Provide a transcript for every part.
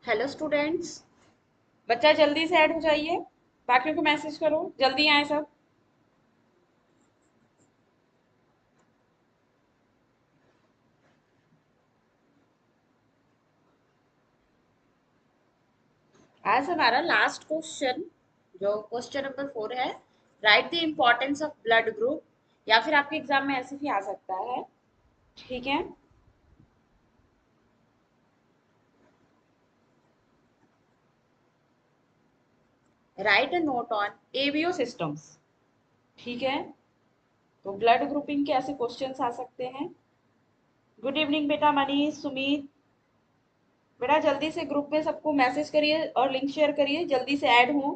Hello students. बच्चा जल्दी से ऐड हो जाइए। बाकियों को मैसेज करो जल्दी आए सब। आज हमारा लास्ट क्वेश्चन जो क्वेश्चन नंबर 4 है, right the importance of blood group. या फिर आपके एग्जाम में ऐसे भी आ सकता है। ठीक है। Write a note on ABO systems. ठीक है। तो ब्लड ग्रुपिंग के ऐसे क्वेश्चंस आ सकते हैं। गुड इवनिंग बेटा मनीष सुमित। बेटा जल्दी से ग्रुप में सबको मैसेज करिए और लिंक शेयर करिए, जल्दी से ऐड हो।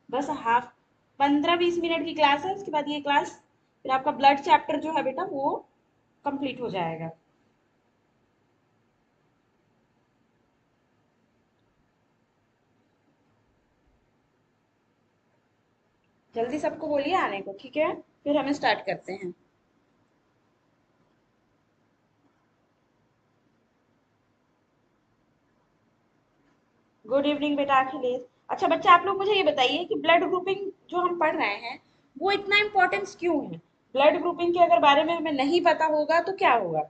बस हाफ 15-20 मिनट की क्लास है, उसके बाद ये क्लास फिर आपका ब्लड चैप्टर जो है बेटा वो कंप्लीट हो जाएगा। जल्दी सबको बोलिए आने को, ठीक है। फिर हमें स्टार्ट करते हैं। गुड इवनिंग बेटा अखिलेश। अच्छा बच्चा आप लोग मुझे ये बताइए कि ब्लड ग्रुपिंग जो हम पढ़ रहे हैं वो इतना इम्पोर्टेंस क्यों है। ब्लड ग्रुपिंग के अगर बारे में हमें नहीं पता होगा तो क्या होगा।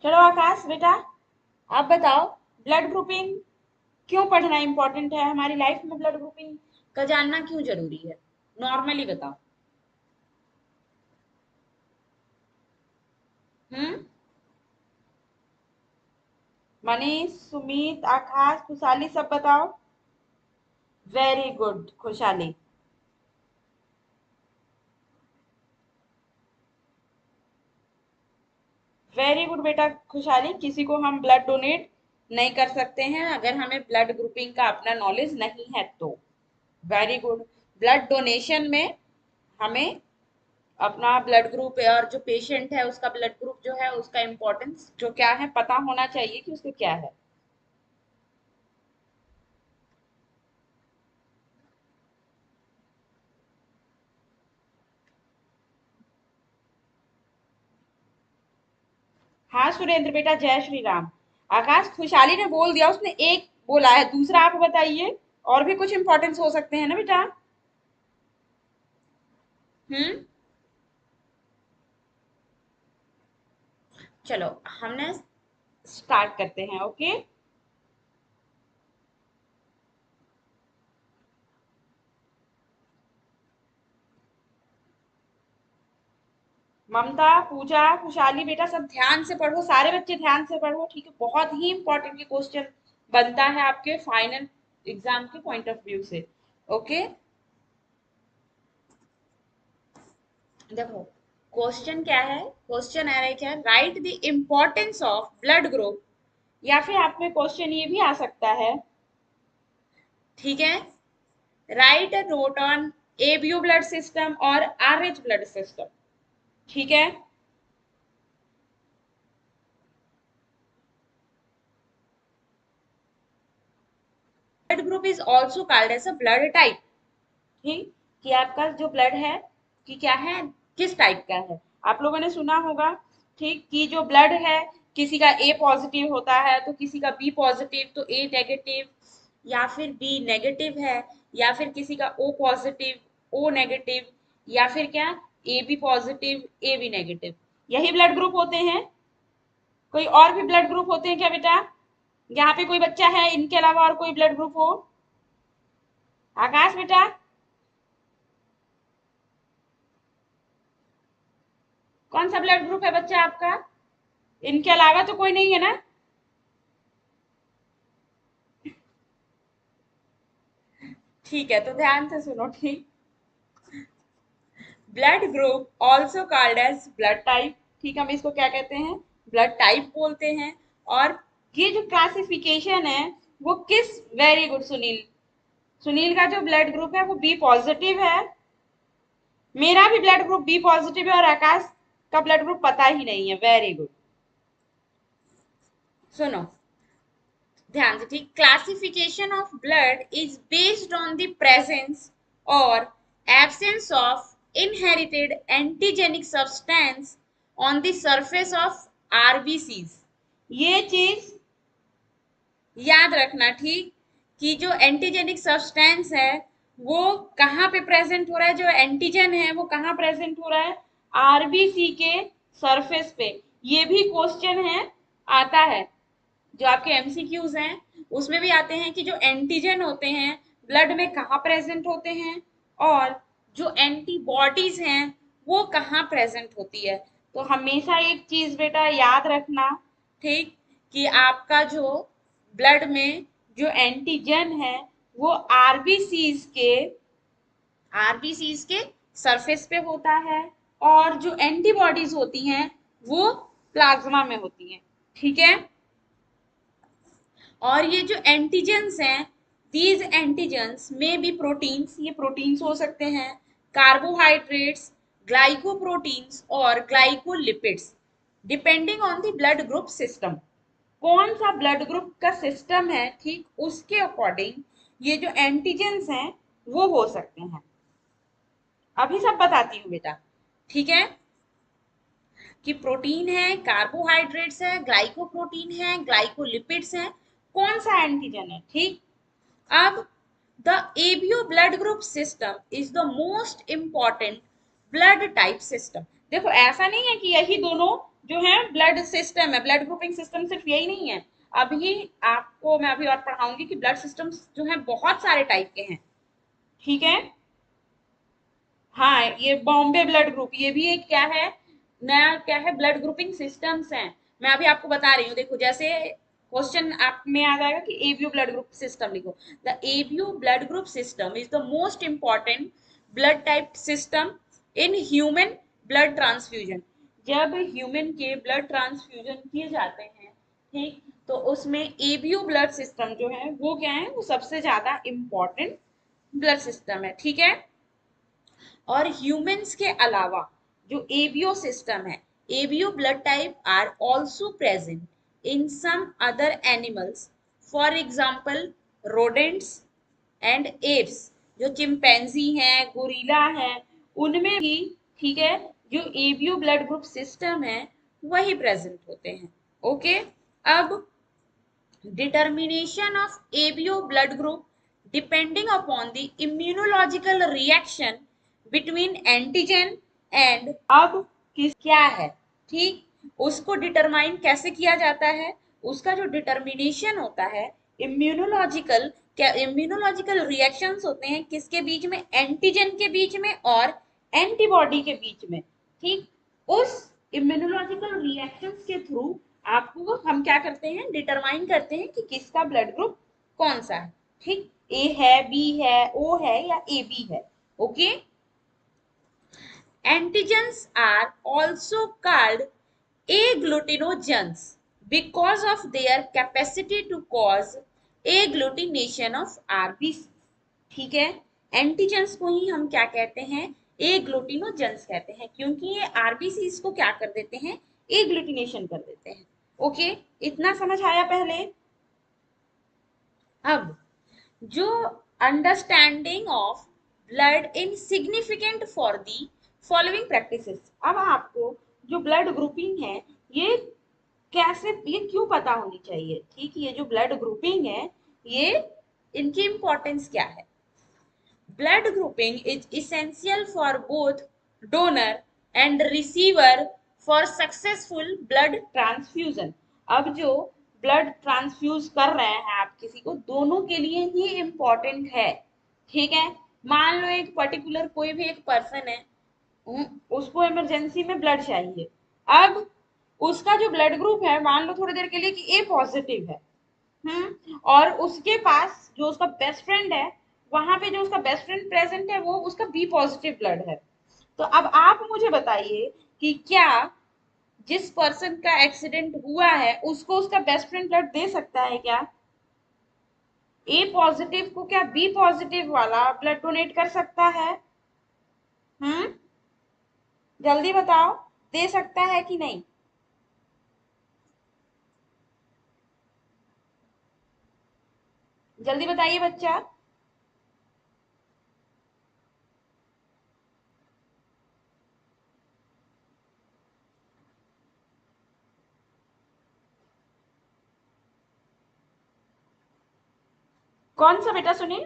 चलो आकाश बेटा आप बताओ, ब्लड ग्रुपिंग क्यों पढ़ना इम्पोर्टेंट है हमारी लाइफ में, ब्लड ग्रुपिंग का जानना क्यों जरूरी है, नॉर्मली बताओ। हम्म। मनीष सुमित आकाश खुशहाली सब बताओ। वेरी गुड खुशहाली। वेरी गुड बेटा खुशहाली। किसी को हम ब्लड डोनेट नहीं कर सकते हैं अगर हमें ब्लड ग्रुपिंग का अपना नॉलेज नहीं है तो। Very good. ब्लड डोनेशन में हमें अपना ब्लड ग्रुप और जो पेशेंट है उसका ब्लड ग्रुप जो है उसका इम्पोर्टेंस जो क्या है पता होना चाहिए कि उसको क्या है। हाँ सुरेंद्र बेटा जय श्री राम। आकाश खुशहाली ने बोल दिया, उसने एक बोला है, दूसरा आप बताइए। और भी कुछ इंपॉर्टेंस हो सकते हैं ना बेटा। हम्म। चलो हमने स्टार्ट करते हैं, ओके। ममता पूजा खुशहाली बेटा सब ध्यान से पढ़ो, सारे बच्चे ध्यान से पढ़ो, ठीक है। बहुत ही इंपॉर्टेंट ये क्वेश्चन बनता है आपके फाइनल एग्जाम के पॉइंट ऑफ व्यू से। ओके। देखो क्वेश्चन क्या है, क्वेश्चन आ रहा है क्या, right the importance of blood group. या फिर आप में क्वेश्चन ये भी आ सकता है, ठीक है, write a note on ABO blood system और आरएच ब्लड सिस्टम। ठीक है। Blood group is also called as a blood type. ठीक, कि आपका जो ब्लड है कि क्या है, किस टाइप का है। आप लोगों ने सुना होगा, ठीक, कि जो ब्लड है किसी का ए पॉजिटिव होता है तो किसी का बी पॉजिटिव, तो ए नेगेटिव या फिर बी नेगेटिव है, या फिर किसी का ओ पॉजिटिव ओ नेगेटिव, या फिर क्या A B positive A B negative. यही ब्लड ग्रुप होते हैं। कोई और भी ब्लड ग्रुप होते हैं क्या बेटा। यहाँ पे कोई बच्चा है इनके अलावा और कोई ब्लड ग्रुप हो। आकाश बेटा कौन सा ब्लड ग्रुप है बच्चा आपका, इनके अलावा तो कोई नहीं है ना। ठीक है तो ध्यान से सुनो, ठीक। Blood group also called as blood type. ठीक, हम इसको क्या कहते हैं, ब्लड टाइप बोलते हैं। और ये जो क्लासिफिकेशन है वो किस, वेरी गुड सुनील, सुनील का जो ब्लड ग्रुप है वो बी पॉजिटिव है। मेरा भी ब्लड ग्रुप बी पॉजिटिव है और आकाश का ब्लड ग्रुप पता ही नहीं है। Very good. सुनो, ध्यान से, ठीक, classification of blood is based on the presence और absence of inherited antigenic substance on the surface of RBCs. ये चीज याद रखना, ठीक, कि जो एंटीजेनिक सब्सटेंस है वो कहाँ पे प्रेजेंट हो रहा है, जो एंटीजन है वो कहाँ प्रेजेंट हो रहा है, आरबीसी के सरफेस पे। ये भी क्वेश्चन है, आता है, जो आपके एमसीक्यूज हैं उसमें भी आते हैं कि जो एंटीजन होते हैं ब्लड में कहाँ प्रेजेंट होते हैं और जो एंटीबॉडीज हैं वो कहाँ प्रेजेंट होती है। तो हमेशा एक चीज बेटा याद रखना, ठीक, कि आपका जो ब्लड में जो एंटीजन है वो आरबीसीज के सरफेस पे होता है और जो एंटीबॉडीज होती हैं वो प्लाज्मा में होती हैं, ठीक है। और ये जो एंटीजेंस हैं, दीज एंटीजेंस में बी प्रोटीन्स, ये प्रोटीन्स हो सकते हैं, कार्बोहाइड्रेट्स, ग्लाइकोप्रोटीन्स और glycolipids, depending on the blood group system. कौन सा ब्लड ग्रुप का सिस्टम है, ठीक, उसके अकॉर्डिंग ये जो एंटीजेंस हैं वो हो सकते हैं। अभी सब बताती हूँ बेटा, ठीक है, कि प्रोटीन है, कार्बोहाइड्रेट्स है, ग्लाइकोप्रोटीन है, ग्लाइकोलिपिड्स है, कौन सा एंटीजन है, ठीक। अब the ABO blood group system is the most important blood type system. देखो ऐसा नहीं है कि यही दोनों जो है ब्लड सिस्टम है, ब्लड ग्रुपिंग सिस्टम सिर्फ यही नहीं है। अभी आपको मैं अभी और पढ़ाऊंगी कि ब्लड सिस्टम्स जो है बहुत सारे टाइप के हैं, ठीक है। हाँ, ये बॉम्बे ब्लड ग्रुप, ये भी एक क्या है, नया क्या है, ब्लड ग्रुपिंग सिस्टम्स हैं। मैं अभी आपको बता रही हूँ, देखो जैसे क्वेश्चन आप में आ जाएगा कि एबीओ ब्लड ग्रुप सिस्टम लिखो। The ABO blood group system is the most important blood type system in human blood transfusion. जब ह्यूमन के ब्लड ट्रांसफ्यूजन किए जाते हैं, ठीक, तो उसमें एबीओ ब्लड सिस्टम जो है वो क्या है, वो सबसे ज्यादा इंपॉर्टेंट ब्लड सिस्टम है, ठीक है। और ह्यूमंस के अलावा जो एबीओ सिस्टम है, ABO blood type are also present in some other animals, for example rodents and apes. जो चिंपैंजी हैं, गोरिल्ला हैं, उनमें भी, ठीक है, जो एबीओ ब्लड ग्रुप सिस्टम है वही प्रेजेंट होते हैं, ओके। अब determination of ABO blood group depending upon the immunological reaction between antigen and अब किस क्या है, ठीक, उसको डिटरमाइन कैसे किया जाता है, उसका जो डिटर्मिनेशन होता है, इम्यूनोलॉजिकल, क्या इम्यूनोलॉजिकल रिएक्शंस होते हैं किसके बीच में, एंटीजन के बीच में और एंटीबॉडी के बीच में, ठीक। उस इम्यूनोलॉजिकल रिएक्शंस के थ्रू आपको हम क्या करते हैं, डिटरमाइन करते हैं कि किसका ब्लड ग्रुप कौन सा है, ठीक, ए है, बी है, ओ है या ए बी है, okay. Antigens are also called agglutinogens because of their capacity to cause agglutination of RBC, ठीक है। एंटीजेंस को ही हम क्या कहते हैं, एग्लूटिनोजेंस कहते हैं, क्योंकि ये आरबीसी को क्या कर देते हैं, एग्लूटिनेशन कर देते हैं, ओके। इतना समझ आया पहले। अब जो understanding of blood in significant for the following practices. अब आपको जो ब्लड ग्रुपिंग है ये कैसे, ये क्यों पता होनी चाहिए, ठीक, ये जो ब्लड ग्रुपिंग है ये इनकी इंपॉर्टेंस क्या है। Blood grouping is essential for both donor and receiver for successful blood transfusion. अब जो ब्लड ट्रांसफ्यूज कर रहे हैं आप किसी को, दोनों के लिए ही इंपॉर्टेंट है, ठीक है। मान लो एक पर्टिकुलर कोई भी एक पर्सन है, उसको इमरजेंसी में ब्लड चाहिए। अब उसका जो ब्लड ग्रुप है, मान लो थोड़ी देर के लिए कि ए पॉजिटिव है, और उसके पास जो उसका बेस्ट फ्रेंड है, वहां पे जो उसका बेस्ट फ्रेंड प्रेजेंट है वो उसका बी पॉजिटिव ब्लड है। तो अब आप मुझे बताइए कि क्या जिस पर्सन का एक्सीडेंट हुआ है उसको उसका बेस्ट फ्रेंड ब्लड दे सकता है क्या, ए पॉजिटिव को क्या बी पॉजिटिव वाला ब्लड डोनेट कर सकता है, हम्म, जल्दी बताओ, दे सकता है कि नहीं। जल्दी बताइए बच्चा। कौन सा बेटा सुनील?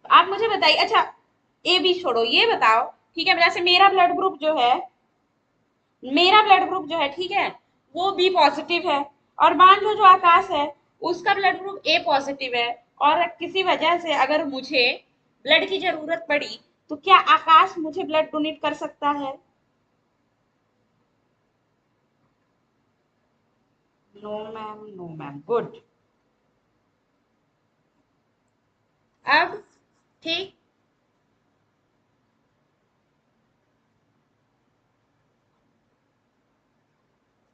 आप मुझे बताइए। अच्छा, ए बी छोड़ो, ये बताओ। ठीक है, जैसे मेरा ब्लड ग्रुप जो है, मेरा ब्लड ग्रुप जो है, ठीक है, वो बी पॉजिटिव है। और मान लो जो आकाश है, उसका ब्लड ग्रुप ए पॉजिटिव है। और किसी वजह से अगर मुझे ब्लड की जरूरत पड़ी, तो क्या आकाश मुझे ब्लड डोनेट कर सकता है? No ma'am, no ma'am, good. अब ठीक,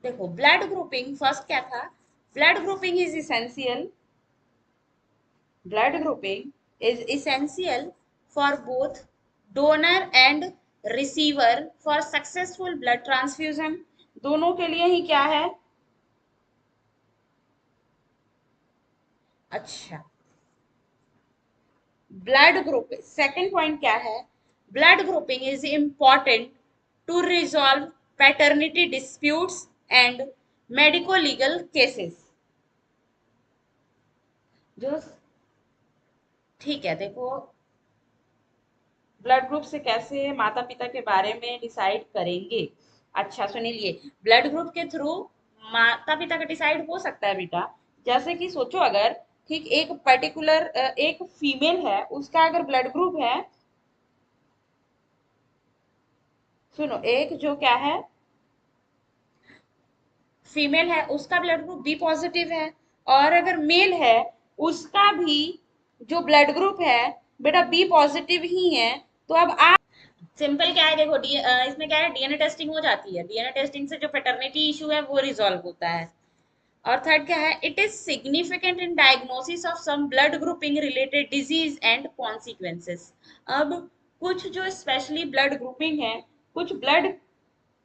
देखो ब्लड ग्रुपिंग फर्स्ट क्या था? Blood grouping is essential, blood grouping is essential for both donor and receiver for successful blood transfusion। दोनों के लिए ही क्या है? अच्छा, ब्लड ग्रुप सेकंड पॉइंट क्या है? Blood grouping is important to resolve paternity disputes and medico legal cases. जो ठीक है, देखो ब्लड ग्रुप से कैसे माता पिता के बारे में डिसाइड करेंगे। अच्छा सुनिए, लिए ब्लड ग्रुप के थ्रू माता पिता का डिसाइड हो सकता है बेटा। जैसे कि सोचो, अगर ठीक एक पर्टिकुलर एक फीमेल है, उसका अगर ब्लड ग्रुप है, सुनो, एक जो क्या है, फीमेल है, उसका ब्लड ग्रुप बी पॉजिटिव है। और अगर मेल है, उसका भी जो ब्लड ग्रुप है बेटा बी पॉजिटिव ही है। तो अब सिंपल क्या है, देखो इसमें क्या है, डीएनए टेस्टिंग हो जाती है। डीएनए टेस्टिंग से जो पेटर्निटी इशू है वो रिजॉल्व होता है। और थर्ड क्या है, it is significant in diagnosis of some blood grouping related disease and consequences. अब कुछ जो स्पेशली ब्लड ग्रुपिंग है, कुछ ब्लड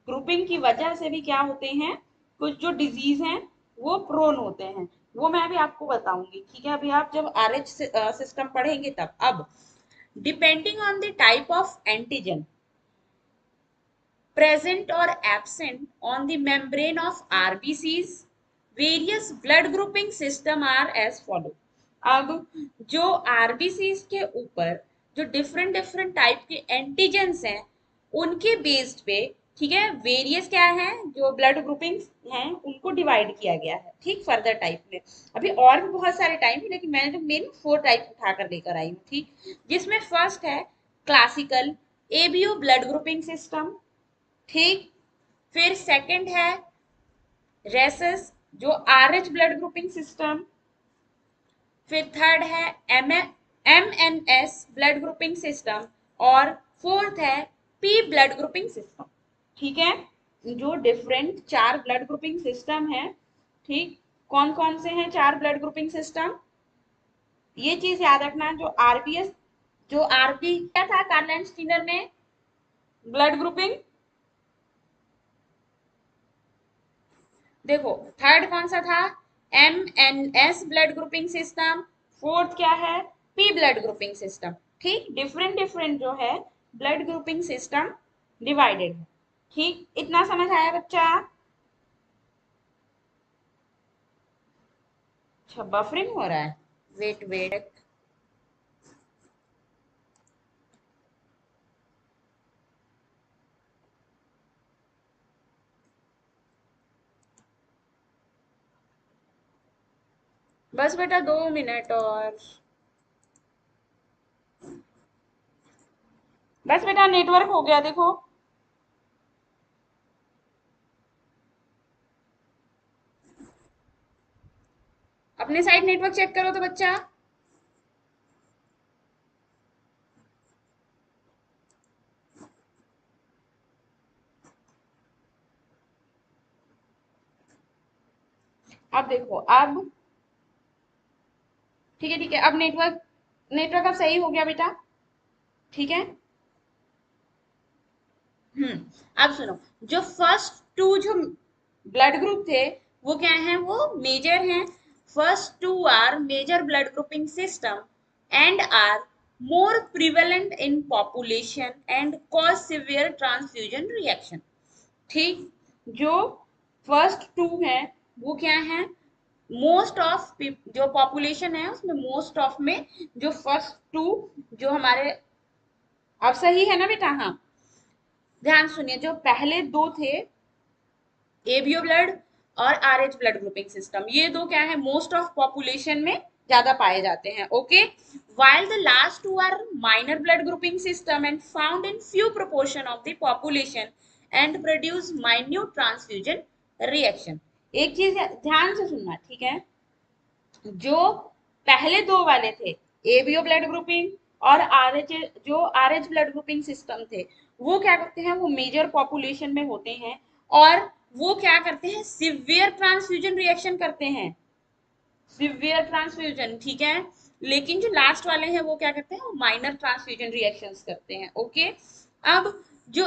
ग्रुपिंग की वजह से भी क्या होते हैं, कुछ जो डिजीज हैं वो प्रोन होते हैं। वो मैं अभी आपको बताऊंगी, ठीक है? अभी आप जब आरएच सिस्टम पढ़ेंगे तब। अब depending on the type of antigen present or absent on the membrane of RBCs, various blood grouping system are as follow। अब जो आरबीसीज के ऊपर जो डिफरेंट डिफरेंट टाइप के एंटीजेंस हैं, उनके बेस्ड पे, ठीक है, वेरियस क्या है, जो ब्लड ग्रुपिंग हैं उनको डिवाइड किया गया है, ठीक, फर्दर टाइप में। अभी और भी बहुत सारे टाइप है, लेकिन मैंने जो मेन 4 टाइप उठा कर लेकर आई हूँ, ठीक। जिसमें फर्स्ट है classical ABO blood grouping system, ठीक। फिर सेकंड है रेसस, जो आरएच ब्लड ग्रुपिंग सिस्टम। फिर थर्ड है एमएनएस ब्लड ग्रुपिंग सिस्टम। और फोर्थ है पी ब्लड ग्रुपिंग सिस्टम। ठीक है, जो डिफरेंट 4 ब्लड ग्रुपिंग सिस्टम है, ठीक। कौन कौन से हैं 4 ब्लड ग्रुपिंग सिस्टम? ये चीज याद रखना, जो आरबीएस, जो आरबी क्या था कार्लन स्टीनर में ब्लड ग्रुपिंग, देखो थर्ड कौन सा था, M N S blood grouping system. Fourth क्या है, पी ब्लड ग्रुपिंग सिस्टम। ठीक, डिफरेंट डिफरेंट जो है ब्लड ग्रुपिंग सिस्टम डिवाइडेड है। ठीक, इतना समझ आया बच्चा? अच्छा, बफरिंग हो रहा है, वेट वेट, बस बेटा 2 मिनट और। बस बेटा नेटवर्क हो गया, देखो। अपने साइड नेटवर्क चेक करो तो बच्चा। अब देखो, अब ठीक है, ठीक है, अब नेटवर्क, नेटवर्क अब सही हो गया बेटा, ठीक है। अब सुनो, जो फर्स्ट टू जो ब्लड ग्रुप थे वो क्या हैं, वो मेजर हैं। First two are major blood grouping system and are more prevalent in population and cause severe transfusion reaction. ठीक, जो फर्स्ट टू है वो क्या है, मोस्ट ऑफ जो पॉपुलेशन है उसमें मोस्ट ऑफ में जो फर्स्ट टू जो हमारे, अब सही है ना बेटा? हाँ, ध्यान सुनिए, जो पहले दो थे एबीओ ब्लड और आरएच ब्लड ग्रुपिंग सिस्टम, ये दो क्या है, मोस्ट ऑफ पॉपुलेशन में ज्यादा पाए जाते हैं। Okay, while the last two are minor blood grouping system and found in few proportion of the population and produce minute transfusion reaction। एक चीज ध्यान से सुनना, ठीक है, जो पहले दो वाले थे एबीओ ब्लड ग्रुपिंग और आरएच, जो आरएच ब्लड ग्रुपिंग सिस्टम थे, वो क्या करते हैं, वो मेजर पॉपुलेशन में होते हैं और वो क्या करते हैं, सिवियर ट्रांसफ्यूजन रिएक्शन करते हैं, सिवियर ट्रांसफ्यूजन, ठीक है। लेकिन जो लास्ट वाले हैं वो क्या करते हैं, वो माइनर ट्रांसफ्यूजन रिएक्शंस करते हैं। ओके, अब जो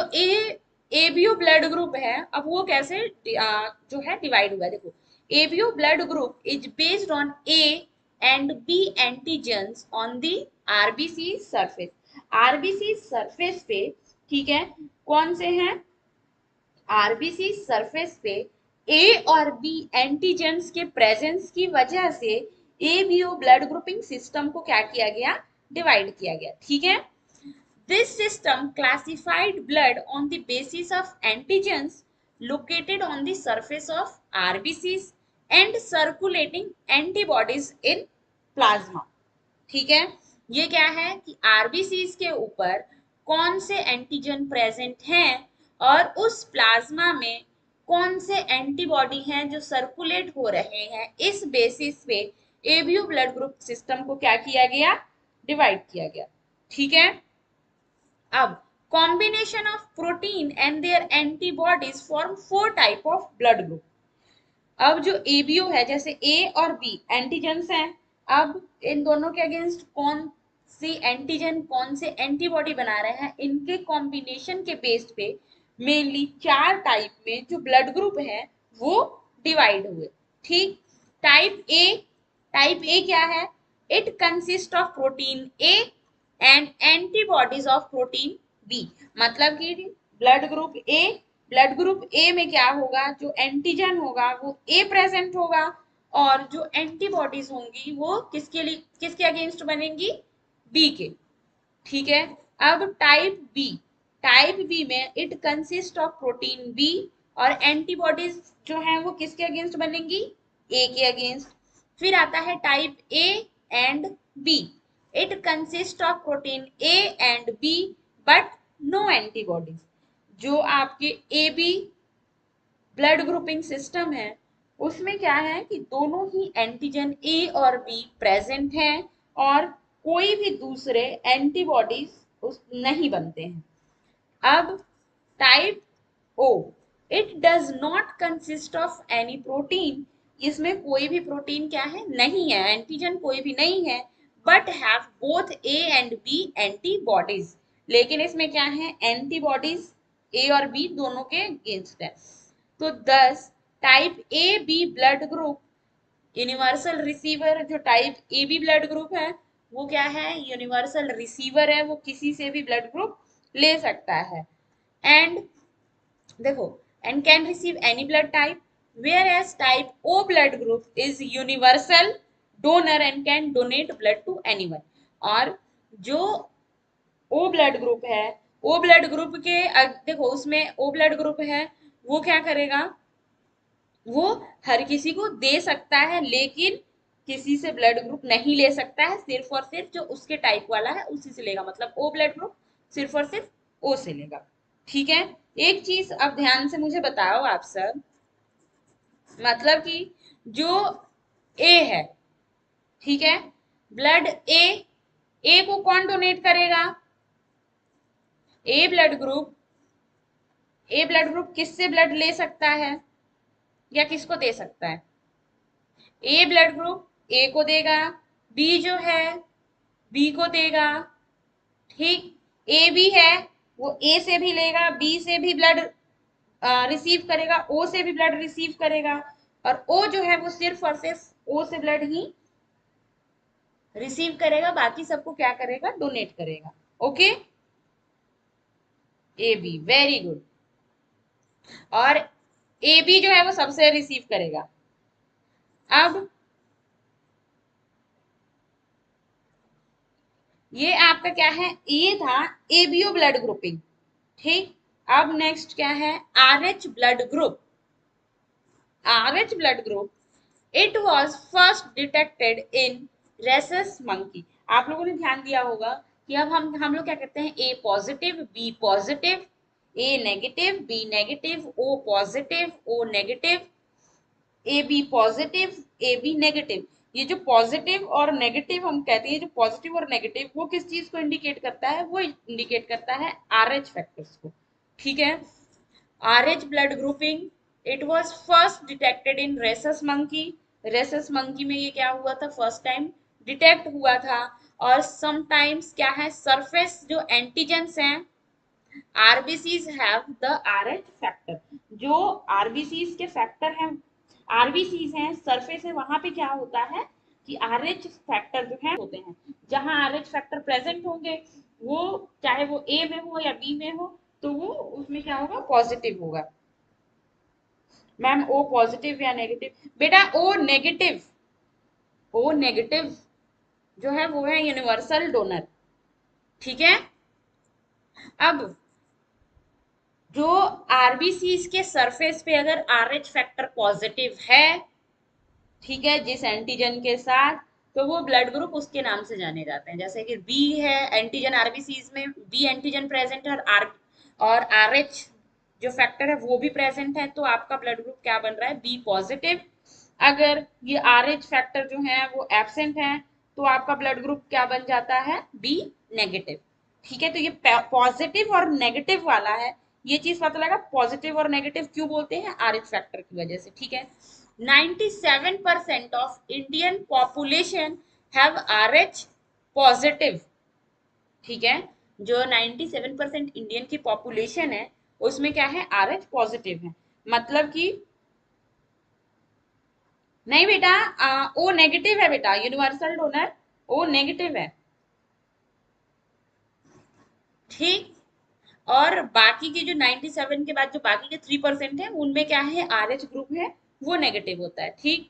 एबीओ ब्लड ग्रुप है, अब वो कैसे जो है डिवाइड हुआ है, देखो, ABO blood group is based on A and B antigens on the RBC surface. RBC surface पे, ठीक है, कौन से हैं, आरबीसी सरफेस पे ए और बी एंटीजेंस के प्रेजेंस की वजह से एबीओ ब्लड ग्रुपिंग सिस्टम को क्या किया गया, डिवाइड किया गया। ठीक है, this system classified blood on the basis of antigens located on the surface of RBCs and circulating antibodies in plasma। ठीक है, ये क्या है कि आरबीसीज के ऊपर कौन से एंटीजन प्रेजेंट हैं और उस प्लाज्मा में कौन से एंटीबॉडी हैं जो सर्कुलेट हो रहे हैं, इस बेसिस पे एबीओ ब्लड ग्रुप सिस्टम को क्या किया गया, डिवाइड किया गया। ठीक है, अब combination of protein and their antibodies form four type of blood group. अब जो एबीओ है, जैसे ए और बी एंटीजेंस हैं, अब इन दोनों के अगेंस्ट कौन सी एंटीजन कौन से एंटीबॉडी बना रहे हैं, इनके कॉम्बिनेशन के बेस पे मेनली चार टाइप में जो ब्लड ग्रुप है वो डिवाइड हुए। ठीक, टाइप ए क्या है, it consist of protein A and antibodies of protein B. मतलब कि ब्लड ग्रुप ए में क्या होगा, जो एंटीजन होगा वो ए प्रेजेंट होगा और जो एंटीबॉडीज होंगी वो किसके अगेंस्ट बनेंगी, बी के। ठीक है, अब टाइप बी में it consist of protein B और एंटीबॉडीज जो हैं वो किसके अगेंस्ट बनेंगी, ए के अगेंस्ट। फिर आता है type A and B, it consist of protein A and B but no antibodies. जो आपके A B blood grouping system है उसमें क्या है कि दोनों ही एंटीजन ए और बी प्रेजेंट हैं और कोई भी दूसरे एंटीबॉडीज उस नहीं बनते हैं। अब type O, it does not consist of any protein, इसमें कोई भी प्रोटीन क्या है, नहीं है, एंटीजन कोई भी नहीं है, but have both A and B antibodies. लेकिन इसमें क्या है, एंटीबॉडीज ए और बी दोनों के अगेंस्ट है। तो 10 type A B blood group universal receiver, जो type A B blood group है वो क्या है, यूनिवर्सल रिसीवर है, वो किसी से भी ब्लड ग्रुप ले सकता है। एंड देखो, and can receive any blood type, whereas type O blood group is universal donor and can donate blood to anyone. और जो ओ ब्लड ग्रुप है, ओ ब्लड ग्रुप के देखो उसमें ओ ब्लड ग्रुप है वो क्या करेगा, वो हर किसी को दे सकता है लेकिन किसी से ब्लड ग्रुप नहीं ले सकता है, सिर्फ और सिर्फ जो उसके टाइप वाला है उसी से लेगा। मतलब ओ ब्लड ग्रुप सिर्फ और सिर्फ ओ से लेगा। ठीक है, एक चीज अब ध्यान से मुझे बताओ आप सब, मतलब कि जो ए है, ठीक है, ब्लड ए को कौन डोनेट करेगा, ए ब्लड ग्रुप, ए ब्लड ग्रुप किससे ब्लड ले सकता है या किसको दे सकता है, ए ब्लड ग्रुप ए को देगा, बी जो है बी को देगा, ठीक, ए बी है वो ए से भी लेगा, बी से भी ब्लड रिसीव करेगा, ओ से भी ब्लड रिसीव करेगा, और ओ जो है वो सिर्फ और सिर्फ ओ से ब्लड ही रिसीव करेगा, बाकी सबको क्या करेगा, डोनेट करेगा। Okay, A B, very good. और ए बी जो है वो सबसे रिसीव करेगा। अब ये आपका क्या है, ये था एबीओ ब्लड ग्रुपिंग। ठीक, अब नेक्स्ट क्या है, R H blood group. R H blood group, it was first detected in rhesus monkey. आप लोगों ने ध्यान दिया होगा कि अब हम लोग क्या करते हैं, A positive, B positive, A negative, B negative, O positive, O negative, A B positive, A B negative. ये जो पॉजिटिव और नेगेटिव हम कहते हैं, जो पॉजिटिव और नेगेटिव, वो किस चीज को इंडिकेट करता है, वो इंडिकेट करता है आरएच फैक्टर्स को। ठीक है, RH blood grouping, it was first detected in rhesus monkey. Rhesus monkey में ये क्या हुआ था, फर्स्ट टाइम डिटेक्ट हुआ था। और समटाइम्स क्या है, सरफेस जो एंटीजेंस हैं, RBCs have the RH factor. जो आरबीसीज के फैक्टर हैं, आरबीसीज हैं सरफेस है, वहां पे क्या होता है कि आरएच फैक्टर जो है होते हैं। जहां आरएच फैक्टर प्रेजेंट होंगे, वो चाहे वो ए में हो या बी में हो, तो वो उसमें क्या होगा, पॉजिटिव होगा। मैम ओ पॉजिटिव या नेगेटिव, बेटा ओ नेगेटिव, ओ नेगेटिव जो है वो है यूनिवर्सल डोनर। ठीक है, अब जो आरबीसी के सरफेस पे अगर आरएच फैक्टर पॉजिटिव है, ठीक है, जिस एंटीजन के साथ, तो वो ब्लड ग्रुप उसके नाम से जाने जाते हैं। जैसे कि बी है एंटीजन, आरबीसी में बी एंटीजन प्रेजेंट है, और आर एच जो फैक्टर है वो भी प्रेजेंट है, तो आपका ब्लड ग्रुप क्या बन रहा है, बी पॉजिटिव। अगर ये आर एच फैक्टर जो है वो एबसेंट है, तो आपका ब्लड ग्रुप क्या बन जाता है, बी नेगेटिव। ठीक है, तो ये पॉजिटिव और नेगेटिव वाला है, ये चीज पता लगा, पॉजिटिव और नेगेटिव क्यों बोलते हैं, आर एच फैक्टर की वजह से। ठीक है, 97% of Indian population have RH positive। ठीक है, जो 97% इंडियन की पॉपुलेशन है, उसमें क्या है, आर एच पॉजिटिव है। मतलब कि नहीं बेटा, ओ नेगेटिव है बेटा, यूनिवर्सल डोनर ओ नेगेटिव है। ठीक, और बाकी के जो 97 के बाद जो बाकी के 3% है, उनमें क्या है, आर एच ग्रुप है, वो नेगेटिव होता है। ठीक,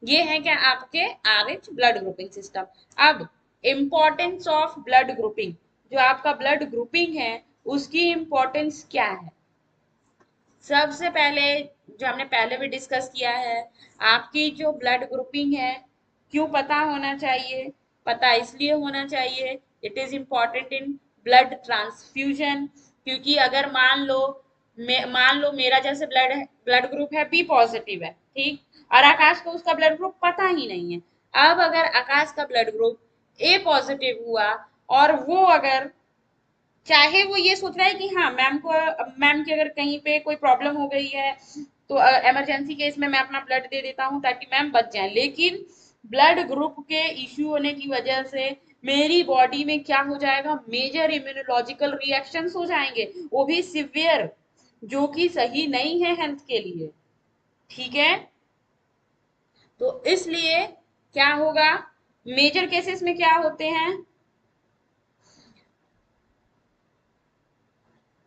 ये है क्या आपके R H blood grouping system. अब इंपॉर्टेंस ऑफ ब्लड ग्रुपिंग, जो आपका ब्लड ग्रुपिंग है उसकी इंपॉर्टेंस क्या है। सबसे पहले, जो हमने पहले भी डिस्कस किया है, आपकी जो ब्लड ग्रुपिंग है, क्यों पता होना चाहिए, पता इसलिए होना चाहिए, it is important in blood transfusion. क्योंकि अगर मान लो मेरा जैसे ब्लड ग्रुप है बी पॉजिटिव है, ठीक, और आकाश को उसका ब्लड ग्रुप पता ही नहीं है। अब अगर आकाश का ब्लड ग्रुप ए पॉजिटिव हुआ, और वो अगर चाहे वो ये सोच रहा है कि हाँ मैम की अगर कहीं पे कोई प्रॉब्लम हो गई है, तो इमरजेंसी केस में मैं अपना ब्लड दे देता हूँ ताकि मैम बच जाए, लेकिन ब्लड ग्रुप के इश्यू होने की वजह से मेरी बॉडी में क्या हो जाएगा, मेजर इम्यूनोलॉजिकल रिएक्शंस हो जाएंगे, वो भी सिवियर, जो कि सही नहीं है हेल्थ के लिए। ठीक है, तो इसलिए क्या होगा, मेजर केसेस में क्या होते हैं,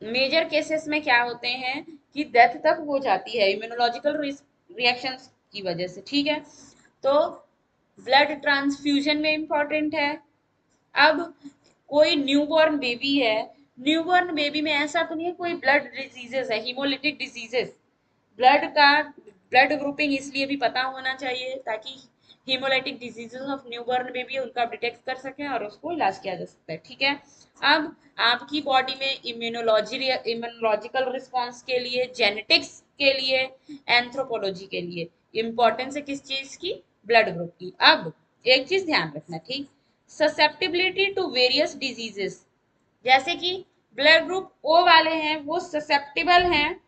मेजर केसेस में क्या होते हैं कि डेथ तक हो जाती है इम्यूनोलॉजिकल रिएक्शंस की वजह से। ठीक है, तो ब्लड ट्रांसफ्यूजन में इंपॉर्टेंट है। अब कोई न्यूबॉर्न बेबी है, न्यूबॉर्न बेबी में ऐसा तो नहीं है कोई ब्लड डिजीजेस है, हीमोलिटिक डिजीजेस, ब्लड का ब्लड ग्रुपिंग इसलिए भी पता होना चाहिए ताकि haemolytic diseases of newborn baby उनका डिटेक्ट कर सकें और उसको इलाज किया जा सकता है। ठीक है, अब आपकी बॉडी में इम्यूनोलॉजिकल रिस्पॉन्स के लिए, जेनेटिक्स के लिए, एंथ्रोपोलॉजी के लिए इंपॉर्टेंस है किस चीज की, ब्लड ग्रुप की। अब एक चीज ध्यान रखना, ठीक, ससेप्टिबिलिटी टू वेरियस डिजीजेस, जैसे कि ब्लड ग्रुप ओ वाले हैं वो ससेप्टिबल हैं,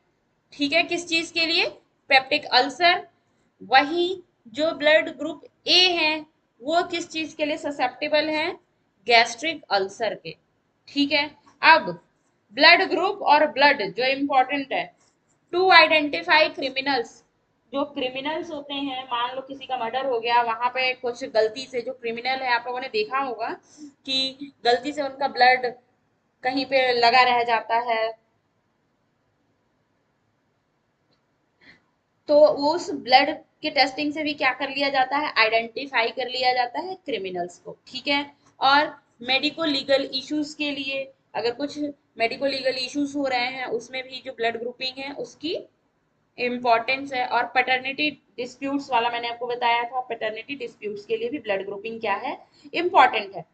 ठीक है, किस चीज के लिए, पेप्टिक अल्सर। वही जो ब्लड ग्रुप ए है वो किस चीज के लिए ससेप्टेबल है, गैस्ट्रिक अल्सर के। ठीक है, अब ब्लड ग्रुप और ब्लड जो इम्पोर्टेंट है टू आइडेंटिफाई क्रिमिनल्स। जो क्रिमिनल्स होते हैं, मान लो किसी का मर्डर हो गया, वहां पे कुछ गलती से जो क्रिमिनल है, आप लोगों ने देखा होगा कि गलती से उनका ब्लड कहीं पे लगा रह जाता है, तो वो उस ब्लड के टेस्टिंग से भी क्या कर लिया जाता है, आइडेंटिफाई कर लिया जाता है क्रिमिनल्स को, ठीक है। और मेडिको लीगल इश्यूज के लिए, अगर कुछ मेडिको लीगल इश्यूज हो रहे हैं, उसमें भी जो ब्लड ग्रुपिंग है उसकी इम्पोर्टेंस है। और पैटर्निटी डिस्प्यूट्स वाला मैंने आपको बताया था, पैटर्निटी डिस्प्यूट्स के लिए भी ब्लड ग्रुपिंग क्या है, इम्पोर्टेंट है।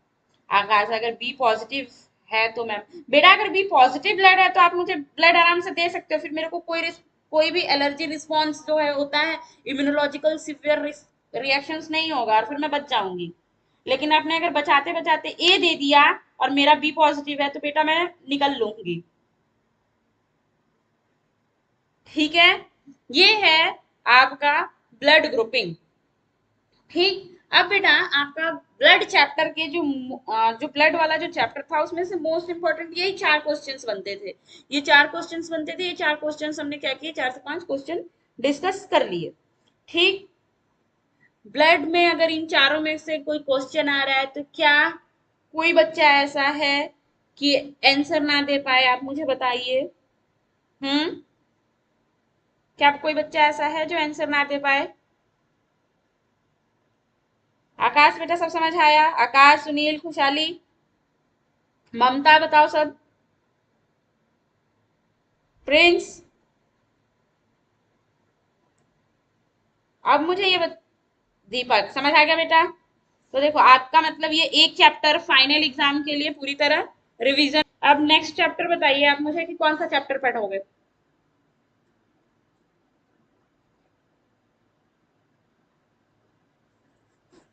आकाश अगर बी पॉजिटिव है तो मैम, बेटा अगर बी पॉजिटिव ब्लड है तो आप मुझे ब्लड आराम से दे सकते हो, फिर मेरे को कोई भी एलर्जी रिस्पॉन्स जो है होता है, इम्यूनोलॉजिकल सिवियर रिएक्शंस नहीं होगा और फिर मैं बच जाऊंगी। लेकिन आपने अगर बचाते बचाते ए दे दिया और मेरा बी पॉजिटिव है तो बेटा मैं निकल लूंगी, ठीक है। ये है आपका ब्लड ग्रुपिंग, ठीक। अब बेटा आपका ब्लड चैप्टर के जो ब्लड वाला जो चैप्टर था उसमें से मोस्ट इंपॉर्टेंट यही चार क्वेश्चंस बनते थे। ये चार क्वेश्चंस बनते थे, ये चार क्वेश्चंस हमने क्या किए, 4 से 5 क्वेश्चन डिस्कस कर लिए, ठीक। ब्लड में अगर इन चारों में से कोई क्वेश्चन आ रहा है तो क्या कोई बच्चा ऐसा है कि आंसर ना दे पाए, आप मुझे बताइए। हम्म, क्या कोई बच्चा ऐसा है जो आंसर ना दे पाए? आकाश बेटा सब समझ आया? आकाश, सुनील, खुशहाली, ममता बताओ सब, प्रिंस। अब मुझे ये दीपक समझ आ गया बेटा? तो देखो आपका मतलब ये एक चैप्टर फाइनल एग्जाम के लिए पूरी तरह रिवीजन। अब नेक्स्ट चैप्टर बताइए आप मुझे कि कौन सा चैप्टर पढ़ोगे।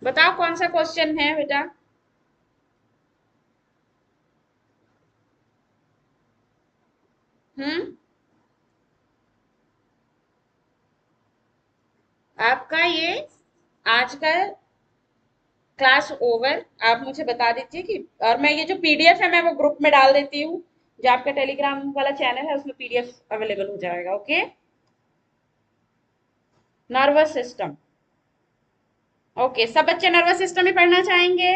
बताओ कौन सा क्वेश्चन है बेटा। हम्म, आपका ये आज का क्लास ओवर। आप मुझे बता दीजिए कि, और मैं ये जो पीडीएफ है मैं वो ग्रुप में डाल देती हूँ, जो आपका टेलीग्राम वाला चैनल है उसमें पीडीएफ अवेलेबल हो जाएगा, ओके। नर्वस सिस्टम, ओके, सब बच्चे नर्वस सिस्टम ही पढ़ना चाहेंगे?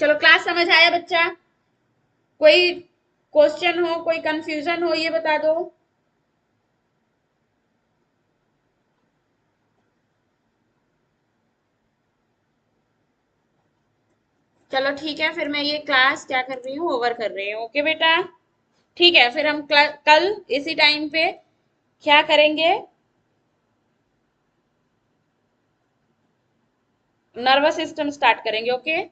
चलो क्लास समझ आया बच्चा? कोई क्वेश्चन हो, कोई कंफ्यूजन हो, ये बता दो। चलो ठीक है, फिर मैं ये क्लास क्या कर रही हूँ, ओवर कर रही हूँ, ओके बेटा। ठीक है, फिर हम कल इसी टाइम पे क्या करेंगे, नर्वस सिस्टम स्टार्ट करेंगे, ओके।